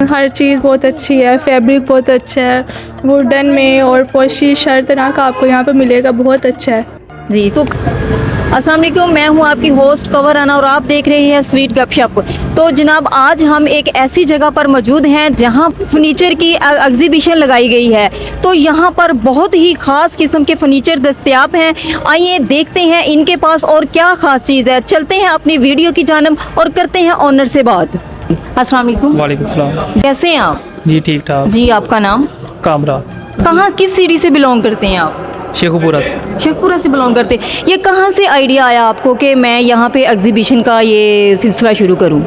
हर चीज़ बहुत अच्छी है, फैब्रिक बहुत अच्छा है वुडन में, और पोशिश हर तरह का आपको यहाँ पे मिलेगा, बहुत अच्छा है। जी तो अस्सलाम वालेकुम, मैं हूँ आपकी होस्ट कवर अना और आप देख रहे हैं स्वीट गपशप। तो जनाब आज हम एक ऐसी जगह पर मौजूद हैं जहाँ फर्नीचर की एग्जीबिशन लगाई गई है। तो यहाँ पर बहुत ही ख़ास किस्म के फर्नीचर दस्तयाब हैं। आइए देखते हैं इनके पास और क्या ख़ास चीज़ है। चलते हैं अपनी वीडियो की जानब और करते हैं ऑनर से बात। अस्सलाम वालेकुम। वालेकुम सलाम। कैसे हैं आप? जी ठीक ठाक। जी आपका नाम? कामरा। कहाँ किस सिटी से बिलोंग करते हैं आप? शेखुपुरा से। शेखपुरा से बिलोंग करते। ये कहाँ से आइडिया आया आपको कि मैं यहाँ पे एग्जीबिशन का ये सिलसिला शुरू करूँ?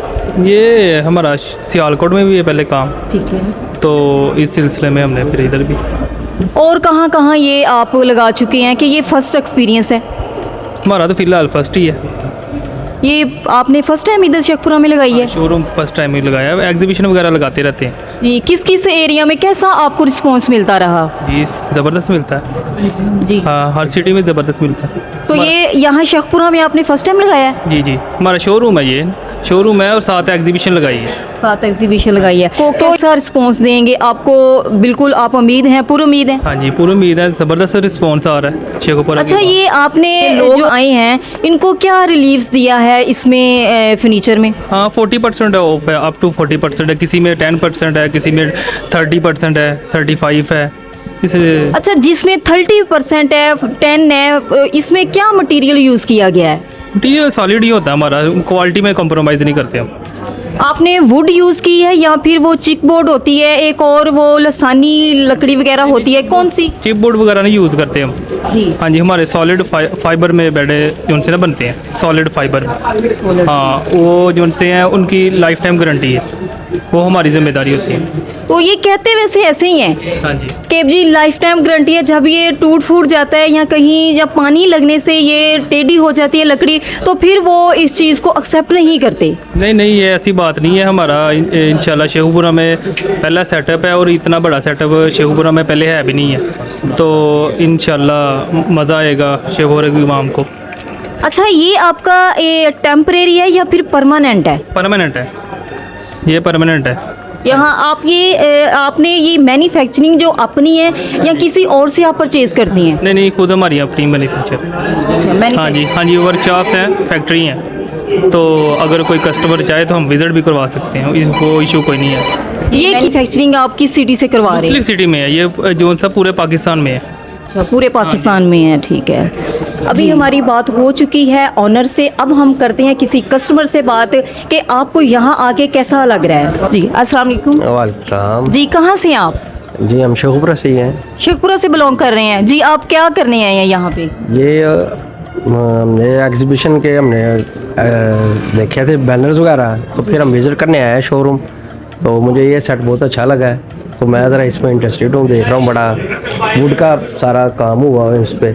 ये हमारा सियालकोट में भी है पहले काम, ठीक है। तो इस सिलसिले में हमने फिर इधर भी। और कहाँ कहाँ ये आप लगा चुके हैं कि ये फर्स्ट एक्सपीरियंस है? हमारा तो फिलहाल फर्स्ट ही है। ये आपने फर्स्ट टाइम इधर शेखपुरा में लगाई है? शोरूम फर्स्ट टाइम ही लगाया है, एग्जीबिशन वगैरह लगाते रहते हैं। ये किस किस एरिया में कैसा आपको रिस्पांस मिलता रहा? जी ज़बरदस्त मिलता है। जी हाँ, हर सिटी में ज़बरदस्त मिलता है। तो ये यहाँ शेखपुरा में आपने फर्स्ट टाइम लगाया है? जी जी, हमारा शोरूम है, ये शोरूम है और साथ एग्जीबिशन लगाई है। साथ एग्जीबिशन लगाई है। तो कैसा रिस्पांस देंगे आपको? बिल्कुल आप उम्मीद हैं, पूरी उम्मीद है? हाँ जी पूरी उम्मीद है, ज़बरदस्त रिस्पॉन्स आ रहा है शेखुपुरा। अच्छा, ये आपने लोग आए हैं इनको क्या रिलीफ्स दिया है इसमें फर्नीचर में? हाँ 40% है ऑफ है, अप टू 40% है, किसी में 10% है, किसी में 30% है, 35 है इसे। अच्छा, जिसमें 30% है, 10 है, इसमें क्या मटेरियल यूज़ किया गया है? मटीरियल सॉलिड ही होता है हमारा, क्वालिटी में कॉम्प्रोमाइज़ नहीं करते हम। आपने वुड यूज़ की है या फिर वो चिक बोर्ड होती है एक, और वो लसानी लकड़ी वगैरह होती है, कौन सी? चिप बोर्ड वगैरह नहीं यूज़ करते हम। जी हाँ जी, हमारे सॉलिड फाइबर में बेड उनसे ना बनते हैं, सॉलिड फाइबर में। हाँ वो जो उनसे हैं उनकी लाइफ टाइम गारंटी है, वो हमारी जिम्मेदारी होती है। तो ये कहते वैसे ऐसे ही हैं हाँ जी कि जी लाइफ टाइम गारंटी है, जब ये टूट फूट जाता है या कहीं जब पानी लगने से ये टेढ़ी हो जाती है लकड़ी, तो फिर वो इस चीज़ को एक्सेप्ट नहीं करते? नहीं नहीं, ये ऐसी बात नहीं है। हमारा इंशाल्लाह शेखुपुरा में पहला सेटअप है और इतना बड़ा सेटअप शेखुपुरा में पहले है भी नहीं है, तो इंशाल्लाह मज़ा आएगा शेखुपुरा की आवाम को। अच्छा, ये आपका टेम्परेरी है या फिर परमानेंट है? परमानेंट है, ये परमानेंट है। यहाँ आप ये आपने ये मैन्युफैक्चरिंग जो अपनी है या किसी और से आप परचेज करती हैं? नहीं नहीं, खुद हमारी अपनी मैन्युफैक्चर। अच्छा, हाँ जी वर्कशॉप्स हैं, फैक्ट्री हैं, तो अगर कोई कस्टमर चाहे तो हम विज़िट भी करवा सकते हैं, इसको इशू कोई नहीं है। ये मैन्युफैक्चरिंग आप किस सिटी से करवा रहे हैं? मुख्तलिफ सिटी में है ये, जो सा पूरे पाकिस्तान में है। अच्छा, पूरे पाकिस्तान में है, ठीक है। अभी हमारी बात हो चुकी है ऑनर से, अब हम करते हैं किसी कस्टमर से बात कि आपको यहाँ आके कैसा लग रहा है। जी अस्सलाम वालेकुम। वालेकुम। जी कहाँ से हैं आप? जी हम शेखुपुरा से ही हैं। शेखपुरा से बिलोंग कर रहे हैं। जी आप क्या करने आए हैं यहाँ पे? ये हमने एग्जीबिशन के देखे थे बैनर्स वगैरह, तो फिर हम विज़िट करने आए हैं शोरूम, तो मुझे ये सेट बहुत अच्छा लगा है, तो मैं ज़रा इसमें इंटरेस्टेड हूँ। देख रहा हूँ बड़ा वुड का सारा काम हुआ है इस पर,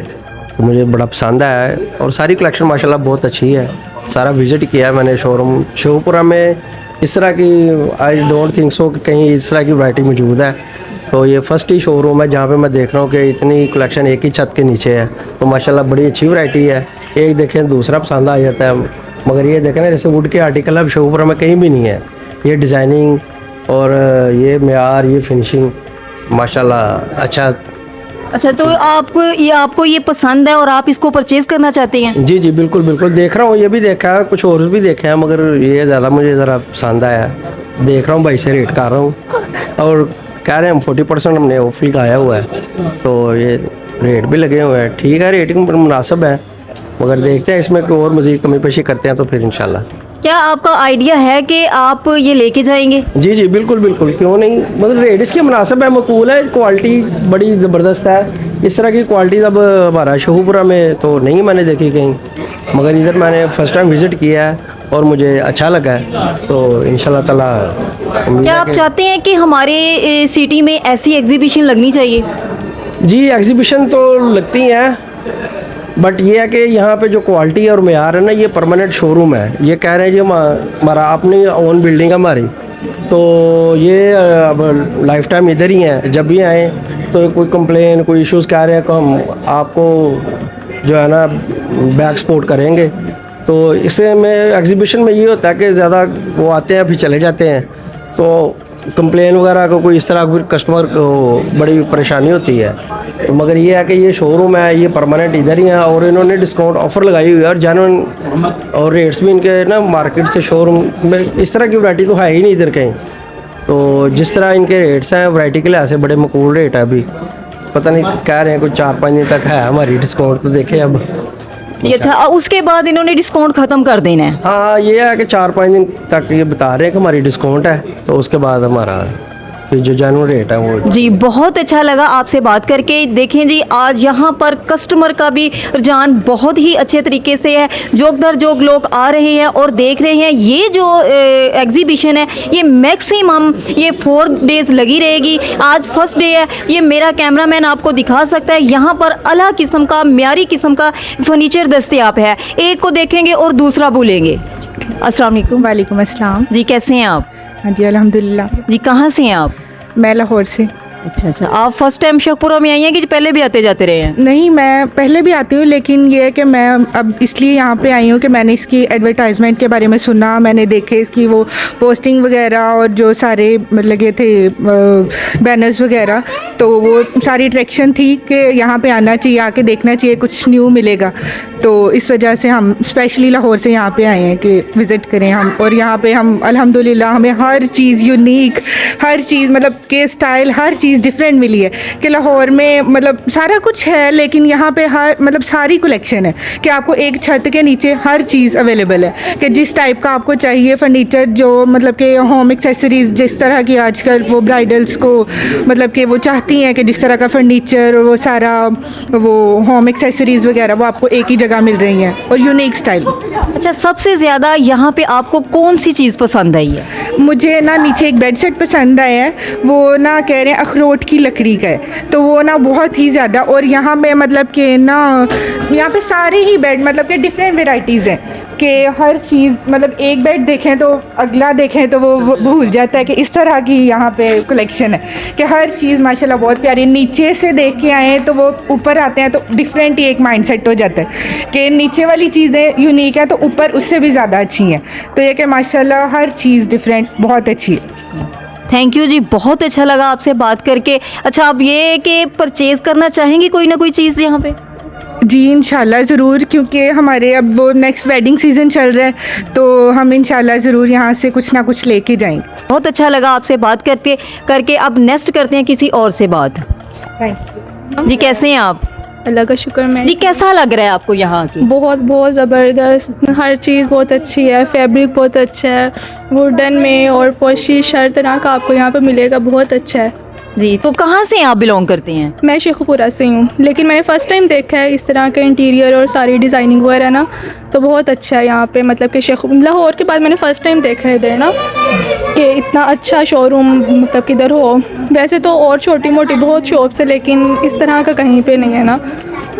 तो मुझे बड़ा पसंद आया है और सारी कलेक्शन माशाल्लाह बहुत अच्छी है। सारा विज़िट किया है मैंने शोरूम शेखुपुरा में। इस तरह की आई डोंट थिंक सो कि कहीं इस तरह की वैरायटी मौजूद है, तो ये फर्स्ट ही शोरूम है जहाँ पे मैं देख रहा हूँ कि इतनी कलेक्शन एक ही छत के नीचे है, तो माशाल्लाह बड़ी अच्छी वैरायटी है। एक देखें दूसरा पसंद आ जाता है, मगर ये देखें ना जैसे वुड के आर्टिकल अब शेखुपुरा में कहीं भी नहीं है। ये डिज़ाइनिंग और ये मेयार, ये फिनिशिंग माशाल्लाह अच्छा। अच्छा, तो आपको ये पसंद है और आप इसको परचेज करना चाहते हैं? जी जी बिल्कुल बिल्कुल, देख रहा हूँ, ये भी देखा है, कुछ और भी देखे हैं, मगर ये ज़्यादा मुझे ज़रा पसंद आया। देख रहा हूँ भाई से रेट कर रहा हूँ और कह रहे हैं हम 40% हमने ऑफ लगाया हुआ है, तो ये रेट भी लगे हुए हैं। ठीक है, रेटिंग मुनासिब है, मगर देखते हैं इसमें कोई और मज़ीद कमी पेशी करते हैं तो फिर इंशाल्लाह। क्या आपका आइडिया है कि आप ये लेके जाएंगे? जी जी बिल्कुल बिल्कुल, क्यों नहीं, मतलब रेट इसके मुनासिब है, मकबूल है, क्वालिटी बड़ी ज़बरदस्त है। इस तरह की क्वालिटी अब हमारा शेखुपुरा में तो नहीं मैंने देखी कहीं, मगर इधर मैंने फर्स्ट टाइम विज़िट किया है और मुझे अच्छा लगा है, तो इंशाल्लाह ताला उम्मीद क्या है आप कि- चाहते हैं कि हमारे सिटी में ऐसी एग्जीबिशन लगनी चाहिए? जी एग्जीबिशन तो लगती हैं, बट ये है कि यहाँ पे जो क्वालिटी और मेयार है ना, ये परमानेंट शोरूम है। ये कह रहे हैं जी हमारा अपनी ओन बिल्डिंग है हमारी, तो ये अब लाइफ टाइम इधर ही है। जब भी आए तो कोई कंप्लेन कोई इश्यूज़ कह रहे हैं, तो हम आपको जो है ना बैक सपोर्ट करेंगे। तो इससे में एग्जीबिशन में ये होता है कि ज़्यादा वो आते हैं फिर चले जाते हैं, तो कंप्लेन वगैरह को कोई इस तरह फिर कस्टमर को बड़ी परेशानी होती है। तो मगर ये है कि ये शोरूम है, ये परमानेंट इधर ही है और इन्होंने डिस्काउंट ऑफ़र लगाई हुई है और जेन्युइन और रेट्स भी इनके ना मार्केट से शोरूम में इस तरह की वैरायटी तो है ही नहीं इधर कहीं। तो जिस तरह इनके रेट्स हैं वैरायटी के लिहाज से बड़े मकबूल रेट है। अभी पता नहीं कह रहे हैं कुछ 4-5 दिन तक है हमारी डिस्काउंट, तो देखें अब। ये अच्छा, उसके बाद इन्होंने डिस्काउंट ख़त्म कर देना है? हाँ ये है कि 4-5 दिन तक ये बता रहे हैं कि हमारी डिस्काउंट है, तो उसके बाद हमारा फिर जो जेन्युइन रेट है वो। जी बहुत अच्छा लगा आपसे बात करके। देखें जी आज यहाँ पर कस्टमर का भी रुझान बहुत ही अच्छे तरीके से है। जोक दर जोक लोग आ रहे हैं और देख रहे हैं। ये जो एग्जीबिशन है ये मैक्सिमम ये 4 डेज़ लगी रहेगी। आज फर्स्ट डे है। ये मेरा कैमरामैन आपको दिखा सकता है। यहाँ पर अला किस्म का म्यारी किस्म का फर्नीचर दस्तयाब है। एक को देखेंगे और दूसरा भूलेंगे। अस्सलाम वालेकुम। वालेकुम अस्सलाम। जी कैसे हैं आप? हाँ जी अल्हम्दुलिल्लाह। जी कहाँ से हैं आप? मैं लाहौर से। अच्छा अच्छा, आप फर्स्ट टाइम शेखपुरा में आई हैं कि पहले भी आते जाते रहे हैं? नहीं, मैं पहले भी आती हूँ, लेकिन ये है कि मैं अब इसलिए यहाँ पे आई हूँ कि मैंने इसकी एडवर्टाइजमेंट के बारे में सुना, मैंने देखे इसकी वो पोस्टिंग वगैरह और जो सारे लगे थे बैनर्स वगैरह, तो वो सारी अट्रैक्शन थी कि यहाँ पे आना चाहिए, आके देखना चाहिए, कुछ न्यू मिलेगा। तो इस वजह से हम स्पेशली लाहौर से यहाँ पे आए हैं कि विज़िट करें हम। और यहाँ पे हम अल्हम्दुलिल्लाह हमें हर चीज़ यूनिक, हर चीज़ मतलब के स्टाइल हर चीज़ डिफरेंट मिली है कि लाहौर में मतलब सारा कुछ है, लेकिन यहाँ पे हर मतलब सारी कलेक्शन है कि आपको एक छत के नीचे हर चीज़ अवेलेबल है कि जिस टाइप का आपको चाहिए फर्नीचर, जो मतलब कि होम एक्सेसरीज़ जिस तरह की आजकल वो ब्राइडल्स को मतलब कि वो चाहती हैं कि जिस तरह का फर्नीचर और वो सारा वो होम एक्सेसरीज़ वगैरह वो आपको एक ही जगह मिल रही हैं और यूनिक स्टाइल। अच्छा, सबसे ज़्यादा यहाँ पे आपको कौन सी चीज़ पसंद आई है? मुझे ना नीचे एक बेड सेट पसंद आया है, वो ना कह रहे हैं अखरोट की लकड़ी का है, तो वो ना बहुत ही ज़्यादा। और यहाँ पे मतलब कि ना यहाँ पे सारे ही बेड मतलब कि डिफरेंट वेराइटीज़ हैं कि हर चीज़ मतलब एक बेड देखें तो अगला देखें तो वो भूल जाता है कि इस तरह की यहाँ पे कलेक्शन है कि हर चीज़ माशाल्लाह बहुत प्यारी। नीचे से देख के आए तो वो ऊपर आते हैं तो डिफरेंट ही एक माइंड सेट हो जाता है कि नीचे वाली चीज़ें यूनिक है तो ऊपर उससे भी ज़्यादा अच्छी हैं। तो ये कि माशाल्लाह हर चीज़ डिफरेंट बहुत अच्छी है। थैंक यू जी, बहुत अच्छा लगा आपसे बात करके। अच्छा, आप ये कि परचेज़ करना चाहेंगी कोई ना कोई चीज़ यहाँ पे? जी इंशाल्लाह ज़रूर, क्योंकि हमारे अब वो नेक्स्ट वेडिंग सीज़न चल रहा है तो हम इंशाल्लाह ज़रूर यहाँ से कुछ ना कुछ लेके जाएंगे। बहुत अच्छा लगा आपसे बात करके अब नेक्स्ट करते हैं किसी और से बात। Thank you. जी कैसे हैं आप? अल्लाह का शुक्र। मैं जी कैसा लग रहा है आपको यहाँ की? बहुत बहुत ज़बरदस्त, हर चीज़ बहुत अच्छी है, फैब्रिक बहुत अच्छा है, वुडन में और पोशिश हर तरह का आपको यहाँ पे मिलेगा, बहुत अच्छा है। जी, तो कहाँ से आप बिलोंग करते हैं? मैं शेखपुरा से हूँ, लेकिन मैंने फ़र्स्ट टाइम देखा है इस तरह का इंटीरियर और सारी डिज़ाइनिंग वगैरह ना, तो बहुत अच्छा है यहाँ पे। मतलब कि लाहौर के बाद मैंने फ़र्स्ट टाइम देखा है इधर ना कि इतना अच्छा शोरूम मतलब किधर हो। वैसे तो और छोटी मोटी बहुत शॉप्स है, लेकिन इस तरह का कहीं पे नहीं है ना,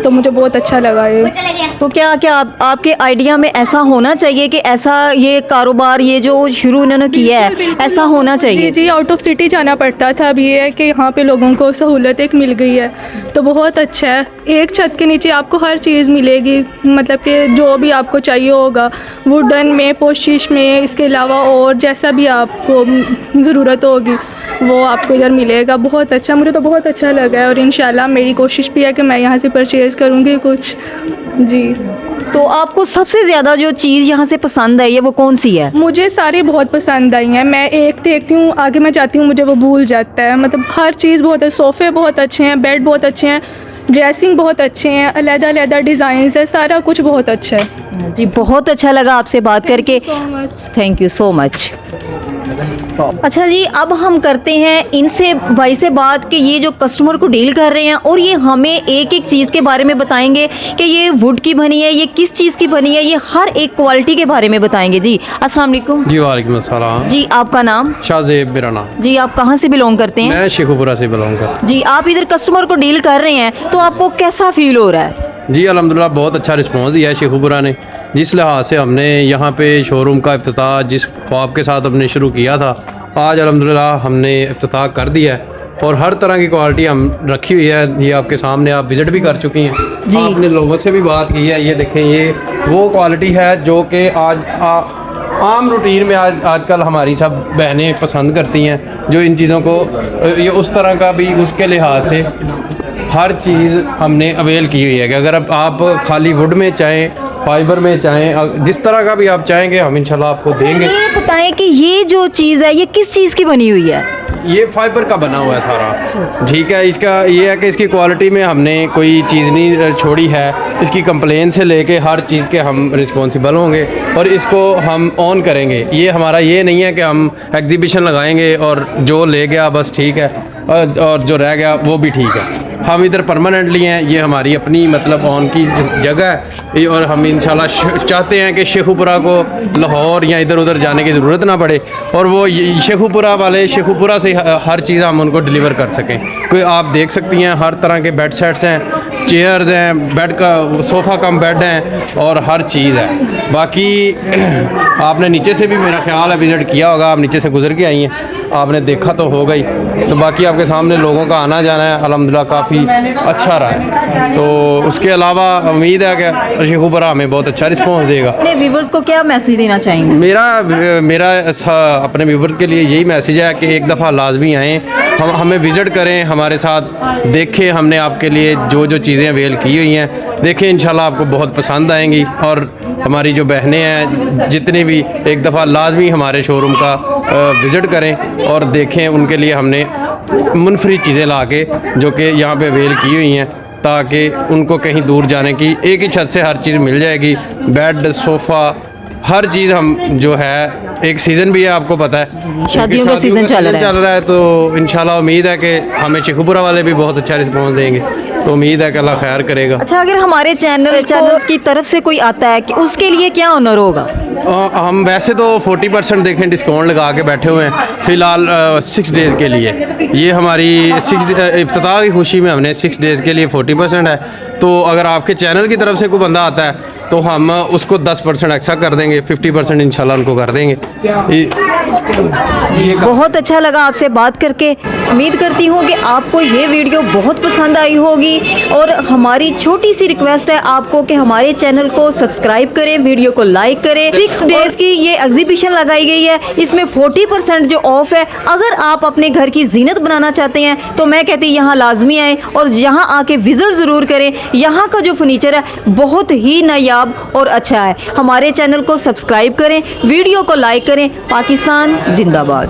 तो मुझे बहुत अच्छा लगा ये। तो क्या क्या आपके आइडिया में ऐसा होना चाहिए कि ऐसा ये कारोबार ये जो शुरू इन्होंने किया है ऐसा होना चाहिए? जी, आउट ऑफ सिटी जाना पड़ता था, अब ये है कि यहाँ पे लोगों को सहूलत एक मिल गई है, तो बहुत अच्छा है। एक छत के नीचे आपको हर चीज़ मिलेगी, मतलब कि जो भी आपको चाहिए होगा, वुडन में, पोशिश में, इसके अलावा और जैसा भी आपको ज़रूरत होगी वो आपको इधर मिलेगा। बहुत अच्छा, मुझे तो बहुत अच्छा लगा है और इंशाल्लाह मेरी कोशिश भी है कि मैं यहाँ से परचेज़ करूँगी कुछ। जी, तो आपको सबसे ज़्यादा जो चीज़ यहाँ से पसंद आई है वो कौन सी है? मुझे सारी बहुत पसंद आई हैं। मैं एक देखती हूँ, आगे मैं जाती हूँ, मुझे वो भूल जाता है। मतलब हर चीज़ बहुत है, सोफ़े बहुत अच्छे हैं, बेड बहुत अच्छे हैं, ड्रेसिंग बहुत अच्छे हैं, अलग-अलग डिज़ाइंस है, सारा कुछ बहुत अच्छा है। जी बहुत अच्छा लगा आपसे बात करके। So much. Thank you so much. अच्छा जी, अब हम करते हैं इनसे भाई से बात कि ये जो कस्टमर को डील कर रहे हैं और ये हमें एक एक चीज़ के बारे में बताएंगे कि ये वुड की बनी है, ये किस चीज़ की बनी है, ये हर एक क्वालिटी के बारे में बताएंगे जी। अस्सलाम वालेकुम जी वालेकुम अस्सलाम। जी, आपका नाम? शाहजेब मेरा नाम। जी, आप कहाँ से बिलोंग करते हैं? मैं शेखुपुरा से बिलोंग करता जी, आप इधर कस्टमर को डील कर रहे हैं तो आपको कैसा फील हो रहा है? हूँ। जी अल्हम्दुलिल्लाह बहुत अच्छा रिस्पॉन्स दिया है शेखुपुरा ने। जिस लिहाज से हमने यहाँ पे शोरूम का इफ्तिताह जिस ख्वाब के साथ हमने शुरू किया था, आज अल्हम्दुलिल्लाह हमने इफ्तिताह कर दिया है और हर तरह की क्वालिटी हम रखी हुई है। ये आपके सामने, आप विज़िट भी कर चुकी हैं, जी। आपने लोगों से भी बात की है। ये देखें, ये वो क्वालिटी है जो कि आज आम रूटीन में आजकल हमारी सब बहनें पसंद करती हैं, जो इन चीज़ों को ये उस तरह का भी उसके लिहाज से हर चीज़ हमने अवेल की हुई है कि अगर अब आप खाली वुड में चाहें, फाइबर में चाहें, जिस तरह का भी आप चाहेंगे हम इंशाल्लाह आपको देंगे। ये बताएं कि ये जो चीज़ है ये किस चीज़ की बनी हुई है? ये फाइबर का बना हुआ है सारा, ठीक है। इसका ये है कि इसकी क्वालिटी में हमने कोई चीज़ नहीं छोड़ी है। इसकी कंप्लेन से लेके हर चीज़ के हम रिस्पॉन्सिबल होंगे और इसको हम ऑन करेंगे। ये हमारा ये नहीं है कि हम एग्जीबिशन लगाएंगे और जो ले गया बस ठीक है और जो रह गया वो भी ठीक है। हम इधर परमानेंटली हैं, ये हमारी अपनी मतलब ऑन की जगह है और हम इंशाल्लाह चाहते हैं कि शेखुपुरा को लाहौर या इधर उधर जाने की ज़रूरत ना पड़े और वो शेखुपुरा वाले शेखुपुरा से हर चीज़ हम उनको डिलीवर कर सकें। कोई आप देख सकती हैं हर तरह के बेड सेट्स हैं, चेयर्स हैं, बेड का सोफ़ा कम बेड हैं और हर चीज़ है। बाकी आपने नीचे से भी मेरा ख्याल है विज़िट किया होगा, आप नीचे से गुजर के आई हैं, आपने देखा तो होगा ही। तो बाकी आपके सामने लोगों का आना जाना है अल्हम्दुलिल्लाह काफ़ी अच्छा रहा है। तो उसके अलावा उम्मीद है कि शेखुपुरा हमें बहुत अच्छा रिस्पॉन्स देगा। अपने व्यूवर्स को क्या मैसेज देना चाहेंगे? मेरा अपने व्यूवर्स के लिए यही मैसेज है कि एक दफ़ा लाजमी आएँ, हमें विज़िट करें, हमारे साथ देखें। हमने आपके लिए जो जो चीज़ें अवेल की हुई हैं देखें, इंशाल्लाह आपको बहुत पसंद आएंगी। और हमारी जो बहनें हैं जितनी भी, एक दफ़ा लाजमी हमारे शोरूम का विज़िट करें और देखें। उनके लिए हमने मुनफरिद चीज़ें ला के जो कि यहाँ पे अवेल की हुई हैं ताकि उनको कहीं दूर जाने की, एक ही छत से हर चीज़ मिल जाएगी। बेड, सोफ़ा, हर चीज़ हम जो है, एक सीज़न भी है आपको पता है, शादियों का सीज़न चल रहा है। तो इंशाल्लाह उम्मीद है कि हमें शेखुपुरा वाले भी बहुत अच्छा रिस्पॉन्स देंगे। तो उम्मीद है कि अल्लाह खैर करेगा। अच्छा, अगर हमारे चैनल की तरफ से कोई आता है कि उसके लिए क्या ऑनर होगा? हम वैसे तो 40% देखें डिस्काउंट लगा के बैठे हुए हैं फ़िलहाल 6 डेज़ के लिए। ये हमारी इफ्तिताह की खुशी में हमने 6 डेज़ के लिए 40% है। तो अगर आपके चैनल की तरफ से कोई बंदा आता है तो हम उसको 10% एक्स्ट्रा कर देंगे, 50% इंशाल्लाह उनको कर देंगे। बहुत अच्छा लगा आपसे बात करके। उम्मीद करती हूँ कि आपको ये वीडियो बहुत पसंद आई होगी और हमारी छोटी सी रिक्वेस्ट है आपको कि हमारे चैनल को सब्सक्राइब करें, वीडियो को लाइक करें। 6 डेज़ की ये एग्जीबिशन लगाई गई है, इसमें 40% जो ऑफ है। अगर आप अपने घर की जीनत बनाना चाहते हैं तो मैं कहती यहाँ लाजमी आए और यहाँ आके विज़िट ज़रूर करें। यहाँ का जो फर्नीचर है बहुत ही नायाब और अच्छा है। हमारे चैनल को सब्सक्राइब करें, वीडियो को लाइक करें। पाकिस्तान जिंदाबाद।